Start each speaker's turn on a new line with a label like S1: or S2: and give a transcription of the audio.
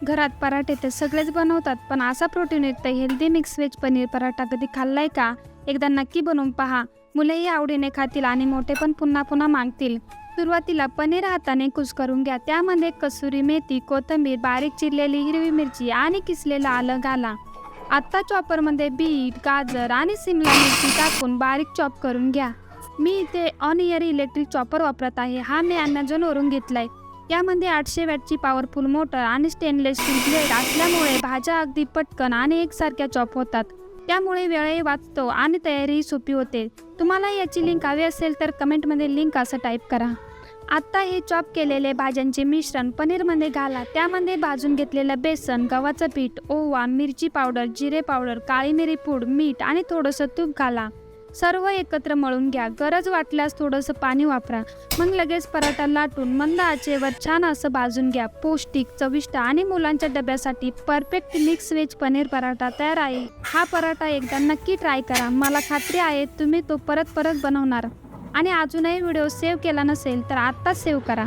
S1: घरात पराठे तर सगळेच बनवतात, पण असा प्रोटीनयुक्त healthy mix veg paneer paratha कधी खाल्लाय का? एकदा नक्की बनवून पहा. मुलंही आवडीने खातील आणि मोठे पण पुन्हा पुन्हा मागतील. सुरुवातीला पनीर हाताने कुस्करून घ्या. त्यामध्ये कसुरी मेथी, कोथिंबीर, बारीक चिरलेली हिरवी मिरची आणि किसलेलं आलं घाला. आत्ता चॉपरमध्ये बीट, गाजर आणि सिमला मिरची टाकून बारीक चॉप करून घ्या. मी इथे ऑनियर इलेक्ट्रिक चॉपर वापरत आहे. हा मी ॲमेझॉनवरून घेतलाय. यामध्ये 800 वॅटची पॉवरफुल मोटर आणि स्टेनलेस स्टील ब्लेड असल्यामुळे भाज्या अगदी पटकन आणि एकसारख्या चॉप होतात. त्यामुळे वेळही वाचतो आणि तयारीही सोपी होते. तुम्हाला याची लिंक हवी असेल तर कमेंटमध्ये लिंक असं टाईप करा. आत्ता हे चॉप केलेले भाज्यांचे मिश्रण पनीरमध्ये घाला. त्यामध्ये भाजून घेतलेलं बेसन, गव्हाचं पीठ, ओवा, मिरची पावडर, जिरे पावडर, काळी मिरी पूड, मीठ आणि थोडंसं तूप घाला. सर्व एकत्र मळून घ्या. गरज वाटल्यास थोडंसं पाणी वापरा. मग लगेच पराठा लाटून मंद आचेवर छान असं भाजून घ्या. पौष्टिक, चविष्ट आणि मुलांच्या डब्यासाठी perfect mix veg paneer paratha तयार आहे. हा पराठा एकदा नक्की ट्राय करा. मला खात्री आहे तुम्ही तो परत बनवणार. आणि अजूनही व्हिडिओ सेव्ह केला नसेल तर आत्ताच सेव्ह करा.